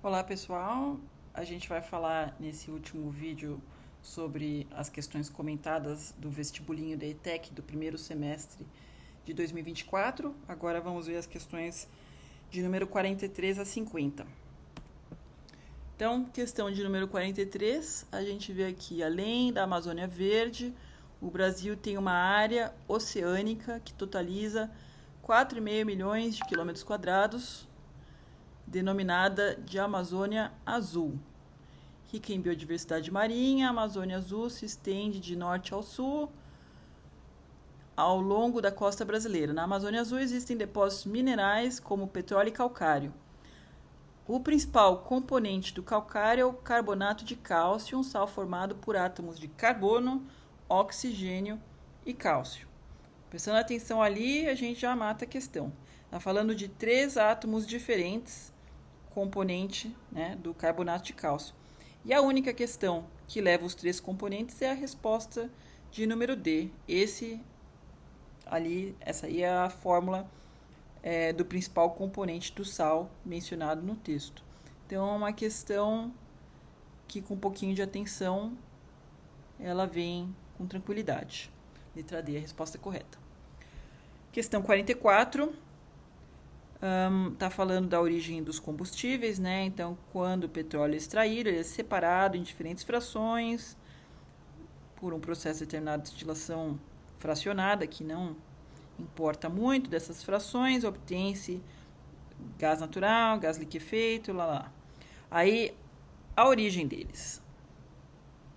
Olá pessoal, a gente vai falar nesse último vídeo sobre as questões comentadas do vestibulinho da ETEC do primeiro semestre de 2024. Agora vamos ver as questões de número 43 a 50. Então, questão de número 43, a gente vê aqui, além da Amazônia Verde, o Brasil tem uma área oceânica que totaliza 4,5 milhões de quilômetros quadrados, denominada de Amazônia Azul. Rica em biodiversidade marinha, a Amazônia Azul se estende de norte ao sul ao longo da costa brasileira. Na Amazônia Azul existem depósitos minerais como petróleo e calcário. O principal componente do calcário é o carbonato de cálcio, um sal formado por átomos de carbono, oxigênio e cálcio. Prestando atenção ali, a gente já mata a questão. Está falando de 3 átomos diferentes, componente, né, do carbonato de cálcio. E a única questão que leva os 3 componentes é a resposta de número D. Essa aí é a fórmula do principal componente do sal mencionado no texto. Então, é uma questão que, com um pouquinho de atenção, ela vem com tranquilidade. Letra D é a resposta correta. Questão 44. Está falando da origem dos combustíveis, né? Então, quando o petróleo é extraído, ele é separado em diferentes frações por um processo determinado de destilação fracionada, que não importa muito dessas frações, obtém-se gás natural, gás liquefeito, Aí, a origem deles.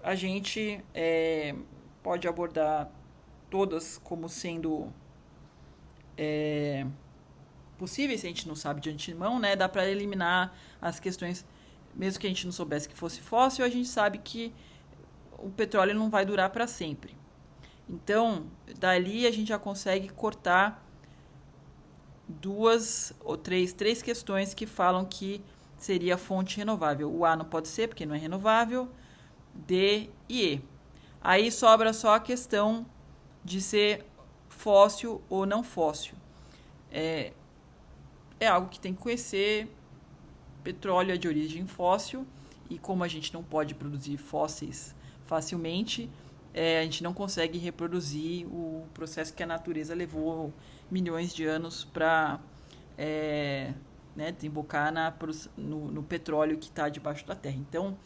A gente pode abordar todas como sendo possíveis, se a gente não sabe de antemão, né? Dá para eliminar as questões, mesmo que a gente não soubesse que fosse fóssil, a gente sabe que o petróleo não vai durar para sempre. Então, dali a gente já consegue cortar 2 ou 3 questões que falam que seria fonte renovável. O A não pode ser, porque não é renovável, D e E. Aí sobra só a questão de ser fóssil ou não fóssil. É algo que tem que conhecer. Petróleo é de origem fóssil e como a gente não pode produzir fósseis facilmente, a gente não consegue reproduzir o processo que a natureza levou milhões de anos para desembocar no petróleo que está debaixo da terra. Então,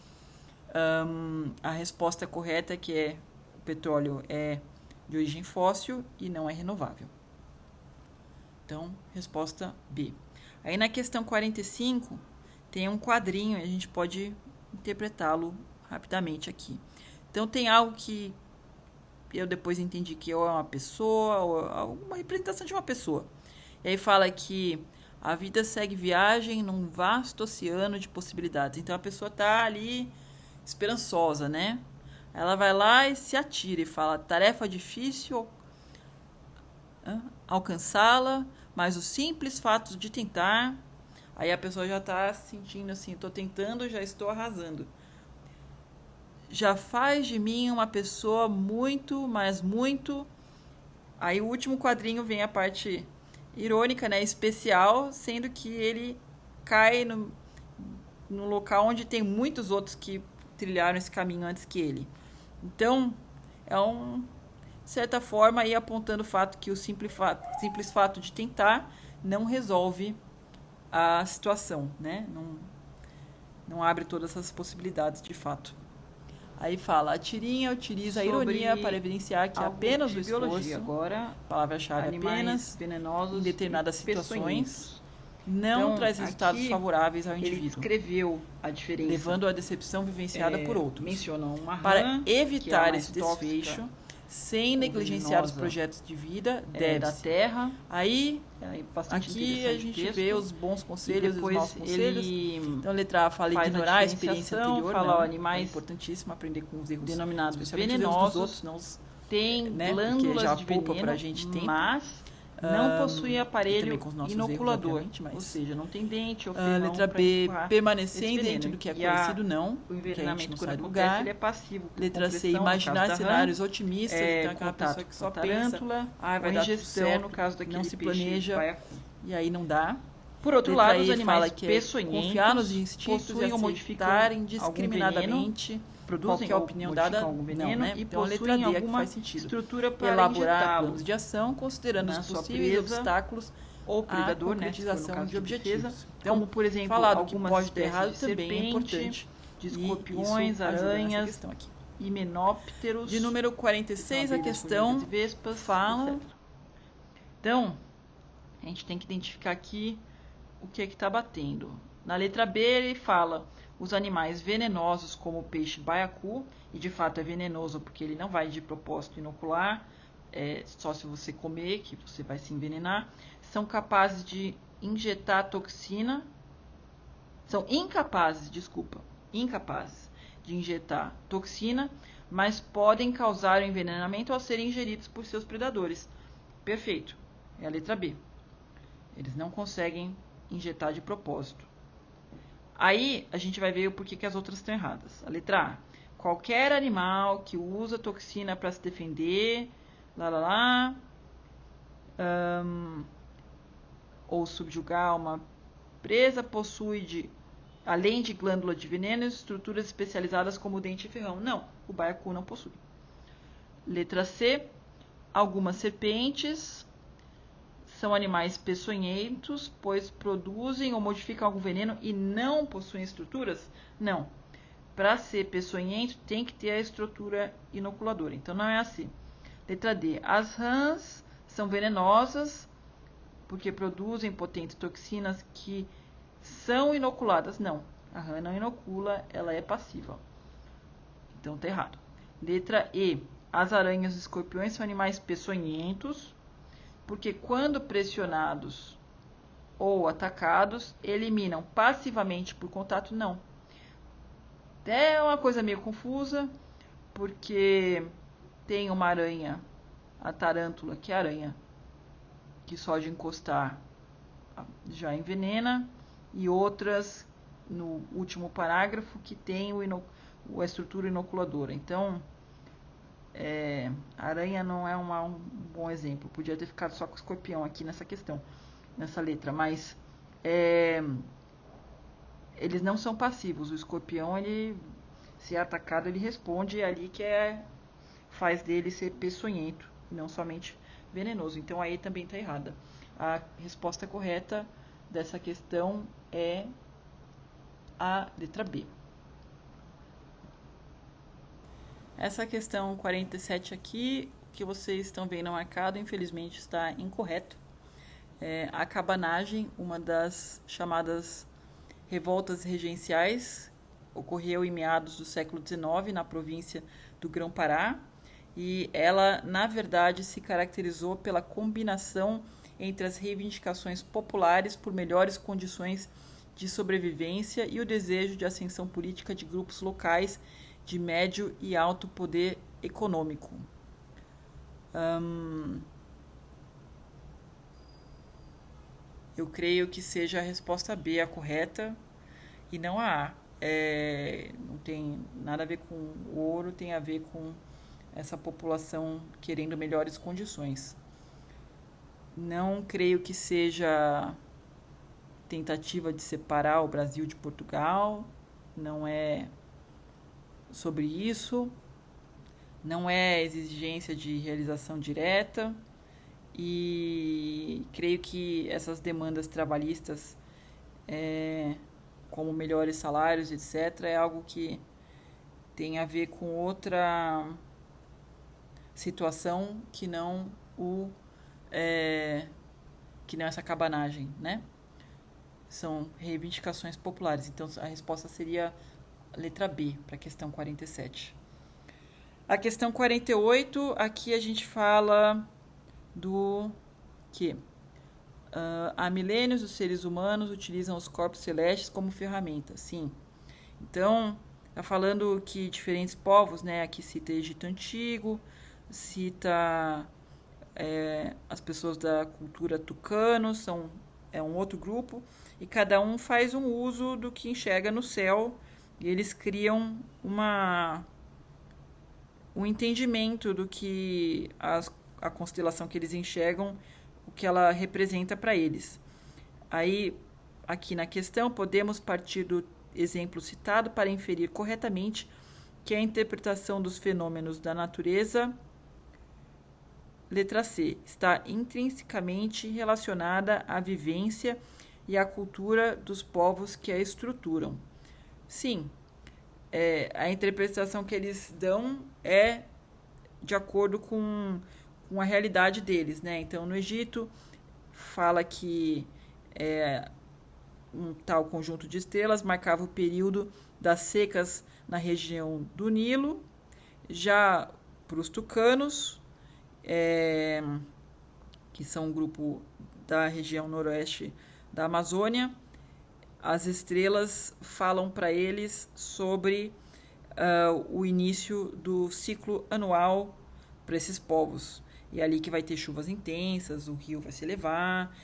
a resposta correta é que o petróleo é de origem fóssil e não é renovável. Então, resposta B. Aí na questão 45, tem um quadrinho e a gente pode interpretá-lo rapidamente aqui. Então, tem algo que eu depois entendi que ou é uma pessoa, ou uma representação de uma pessoa. E aí fala que a vida segue viagem num vasto oceano de possibilidades. Então, a pessoa está ali esperançosa, né? Ela vai lá e se atira e fala, tarefa difícil alcançá-la, mas o simples fato de tentar, aí a pessoa já está sentindo assim, estou tentando, já estou arrasando. Já faz de mim uma pessoa muito, mas muito... Aí o último quadrinho vem a parte irônica, né, especial, sendo que ele cai no local onde tem muitos outros que trilharam esse caminho antes que ele. Então, de certa forma, aí apontando o fato que o simples fato de tentar não resolve a situação, né? Não abre todas essas possibilidades de fato. Aí fala, a tirinha utiliza a ironia para evidenciar que apenas o esforço, agora, palavra-chave apenas, venenosos em determinadas situações, não então, traz resultados favoráveis ao indivíduo. Ele descreveu a diferença, levando à decepção vivenciada por outros. Menciona uma rã, para evitar esse tóxica, desfecho, sem negligenciar os projetos de vida, da terra. Aí aqui a gente vê os bons conselhos e os maus conselhos. Então, letra A fala ignorar a experiência anterior. Fala, animais, é importantíssimo aprender com os erros denominados dos venenosos, outros, não os, tem glândulas já de veneno, pra gente tempo, mas não possui aparelho inoculador, erros, ou seja, não tem dente ou letra B, permanecer dentro do que é conhecido, não, o envenenamento não sai do lugar. Ele é passivo. Letra C, imaginar cenários otimistas, então aquela pessoa que só pensa, vai dar tudo certo, no caso daquele não se planeja, e aí não dá. Por outro lado, os animais confiar nos instintos possuem e ou modificam aceitarem discriminadamente produzem qualquer opinião dada algum veneno, não, né? e Então a letra possuem D é que alguma faz sentido. estrutura para Elaborar planos de ação, injetá-lo considerando na os sua possíveis presa obstáculos ou à predador, né, se for no concretização caso de de objetivos. defesa, Então, como por exemplo falar do que algumas pode ter espécies errado de também é serpente, importante. de E escorpiões, isso ajuda nessa aranhas, questão aqui. himenópteros, De número 46, a abelhas, questão formigas e vespas, fala... etc. Então, a gente tem que identificar aqui o que é que está batendo. Na letra B ele fala os animais venenosos como o peixe baiacu, e de fato é venenoso porque ele não vai de propósito inocular, só se você comer que você vai se envenenar, são capazes de injetar toxina, são incapazes de injetar toxina, mas podem causar o envenenamento ao serem ingeridos por seus predadores. Perfeito, é a letra B. Eles não conseguem injetar de propósito. Aí a gente vai ver o porquê que as outras estão erradas. A letra A. Qualquer animal que usa toxina para se defender, ou subjugar uma presa, possui, além de glândula de veneno, estruturas especializadas como o dente e ferrão. Não, o baiacu não possui. Letra C. Algumas serpentes são animais peçonhentos, pois produzem ou modificam algum veneno e não possuem estruturas? Não. Para ser peçonhento, tem que ter a estrutura inoculadora. Então, não é assim. Letra D. As rãs são venenosas, porque produzem potentes toxinas que são inoculadas. Não. A rã não inocula, ela é passiva. Então, está errado. Letra E. As aranhas e escorpiões são animais peçonhentos, porque quando pressionados ou atacados, eliminam passivamente por contato? Não. É uma coisa meio confusa, porque tem uma aranha, a tarântula, que é a aranha que só de encostar já envenena, e outras, no último parágrafo, que tem a estrutura inoculadora. Então, a aranha não é um bom exemplo. Podia ter ficado só com o escorpião aqui nessa questão, nessa letra, mas eles não são passivos. O escorpião, ele, se é atacado, ele responde, ali que faz dele ser peçonhento, não somente venenoso. Então aí também está errada. A resposta correta dessa questão é a letra B. Essa questão 47 aqui, que vocês estão vendo marcado, infelizmente está incorreto. A cabanagem, uma das chamadas revoltas regenciais, ocorreu em meados do século XIX na província do Grão-Pará, e ela, na verdade, se caracterizou pela combinação entre as reivindicações populares por melhores condições de sobrevivência e o desejo de ascensão política de grupos locais de médio e alto poder econômico. Eu creio que seja a resposta B a correta e não a A. Não tem nada a ver com o ouro, tem a ver com essa população querendo melhores condições. Não creio que seja tentativa de separar o Brasil de Portugal, não é sobre isso, não é exigência de realização direta, e creio que essas demandas trabalhistas, como melhores salários, etc., é algo que tem a ver com outra situação que não essa cabanagem, né? São reivindicações populares. Então, a resposta seria letra B, para a questão 47. A questão 48, aqui a gente fala do que há milênios os seres humanos utilizam os corpos celestes como ferramenta. Sim. Então, está falando que diferentes povos, né? Aqui cita Egito Antigo, cita as pessoas da cultura tucano, é um outro grupo, e cada um faz um uso do que enxerga no céu, e eles criam um entendimento do que a constelação que eles enxergam, o que ela representa para eles. Aí, aqui na questão, podemos partir do exemplo citado para inferir corretamente que a interpretação dos fenômenos da natureza, letra C, está intrinsecamente relacionada à vivência e à cultura dos povos que a estruturam. Sim, a interpretação que eles dão é de acordo com a realidade deles, né? Então, no Egito, fala que um tal conjunto de estrelas marcava o período das secas na região do Nilo. Já para os tucanos, que são um grupo da região noroeste da Amazônia, as estrelas falam para eles sobre o início do ciclo anual para esses povos. E é ali que vai ter chuvas intensas, o rio vai se elevar,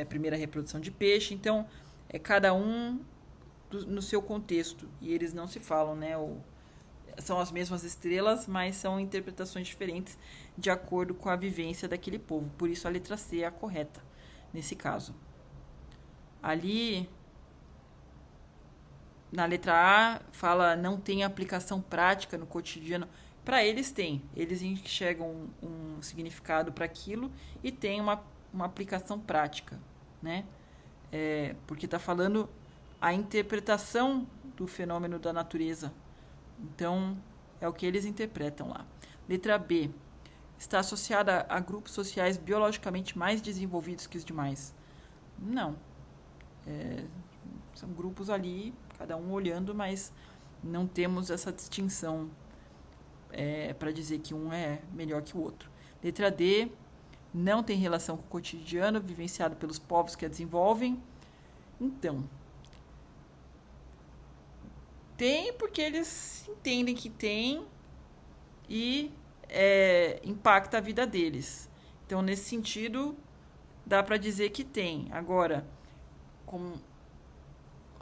primeira reprodução de peixe. Então, cada um no seu contexto. E eles não se falam, né? São as mesmas estrelas, mas são interpretações diferentes de acordo com a vivência daquele povo. Por isso, a letra C é a correta nesse caso. Ali, na letra A, fala não tem aplicação prática no cotidiano. Para eles tem. Eles enxergam um significado para aquilo e tem uma aplicação prática, né? Porque está falando a interpretação do fenômeno da natureza. Então, é o que eles interpretam lá. Letra B. Está associada a grupos sociais biologicamente mais desenvolvidos que os demais. Não. São grupos ali, cada um olhando, mas não temos essa distinção para dizer que um é melhor que o outro. Letra D. Não tem relação com o cotidiano vivenciado pelos povos que a desenvolvem. Então, tem porque eles entendem que tem e impacta a vida deles. Então, nesse sentido, dá para dizer que tem. Agora,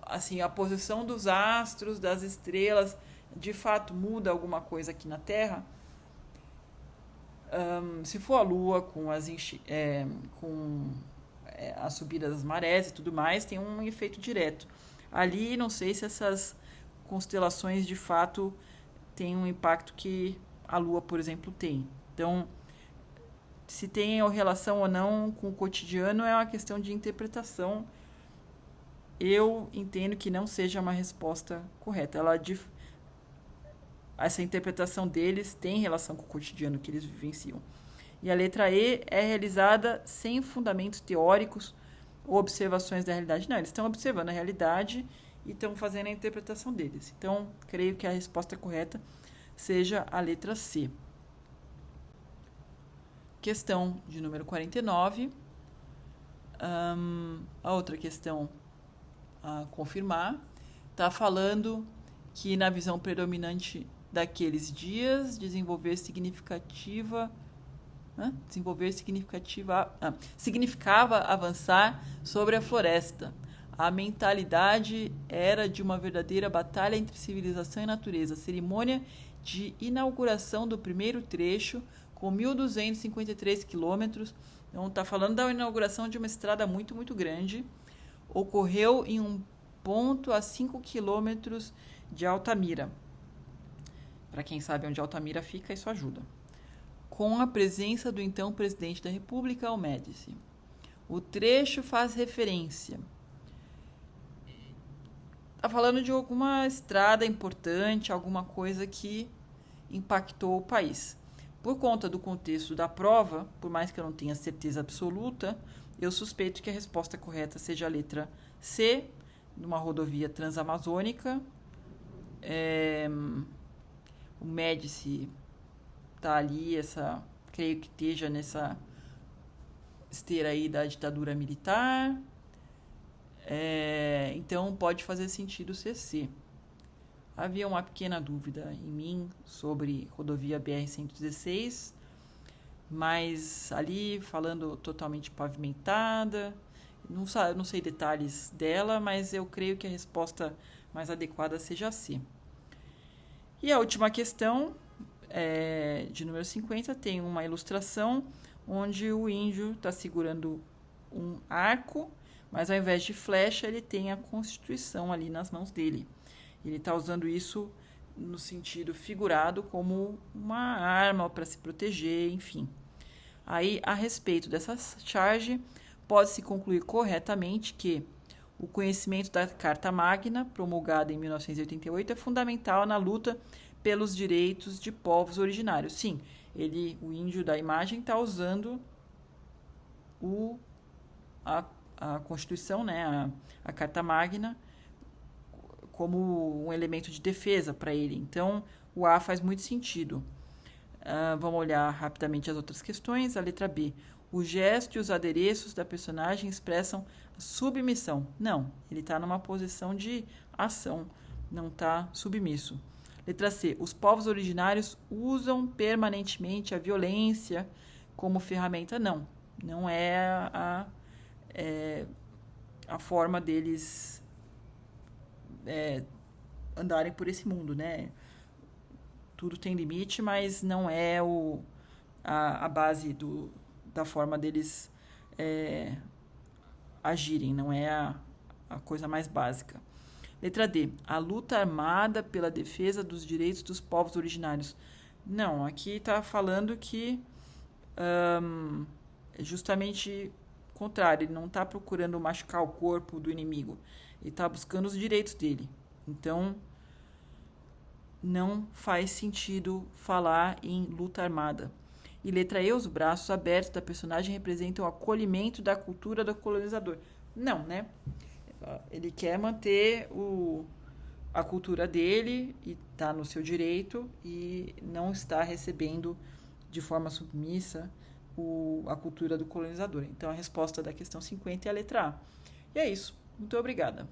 assim, a posição dos astros, das estrelas, de fato muda alguma coisa aqui na Terra. Se for a Lua com a subida das marés e tudo mais, tem um efeito direto. Ali, não sei se essas constelações de fato têm um impacto que a Lua, por exemplo, tem. Então, se tem relação ou não com o cotidiano é uma questão de interpretação. Eu entendo que não seja uma resposta correta. Essa interpretação deles tem relação com o cotidiano que eles vivenciam. E a letra E é realizada sem fundamentos teóricos ou observações da realidade. Não, eles estão observando a realidade e estão fazendo a interpretação deles. Então, creio que a resposta correta seja a letra C. Questão de número 49. A outra questão a confirmar está falando que na visão predominante daqueles dias significava avançar sobre a floresta. A mentalidade era de uma verdadeira batalha entre civilização e natureza. A cerimônia de inauguração do primeiro trecho, com 1.253 quilômetros, então está falando da inauguração de uma estrada muito, muito grande, ocorreu em um ponto a 5 quilômetros de Altamira. Para quem sabe onde Altamira fica, isso ajuda. Com a presença do então presidente da República, o Médici. O trecho faz referência. Está falando de alguma estrada importante, alguma coisa que impactou o país. Por conta do contexto da prova, por mais que eu não tenha certeza absoluta, eu suspeito que a resposta correta seja a letra C, numa rodovia transamazônica. O Médici está ali, creio que esteja nessa esteira aí da ditadura militar. Então, pode fazer sentido ser C. Havia uma pequena dúvida em mim sobre rodovia BR-116, mas ali, falando totalmente pavimentada, não sei detalhes dela, mas eu creio que a resposta mais adequada seja C. E a última questão, de número 50, tem uma ilustração onde o índio está segurando um arco, Mas ao invés de flecha, ele tem a Constituição ali nas mãos dele. Ele está usando isso no sentido figurado como uma arma para se proteger, enfim. Aí, a respeito dessa charge, pode-se concluir corretamente que o conhecimento da Carta Magna, promulgada em 1988, é fundamental na luta pelos direitos de povos originários. Sim, o índio da imagem está usando a Constituição, né, a Carta Magna, como um elemento de defesa para ele. Então, o A faz muito sentido. Vamos olhar rapidamente as outras questões. A letra B. O gesto e os adereços da personagem expressam submissão. Não, ele está numa posição de ação, não está submisso. Letra C. Os povos originários usam permanentemente a violência como ferramenta. Não, não é a forma deles andarem por esse mundo, né? Tudo tem limite, mas não é a base da forma deles agirem, não é a coisa mais básica. Letra D. A luta armada pela defesa dos direitos dos povos originários. Não, aqui está falando que é justamente o contrário, ele não está procurando machucar o corpo do inimigo, ele está buscando os direitos dele. Então, não faz sentido falar em luta armada. E letra E, os braços abertos da personagem representam o acolhimento da cultura do colonizador. Não, né? Ele quer manter a cultura dele e está no seu direito e não está recebendo de forma submissa a cultura do colonizador. Então, a resposta da questão 50 é a letra A. E é isso. Muito obrigada.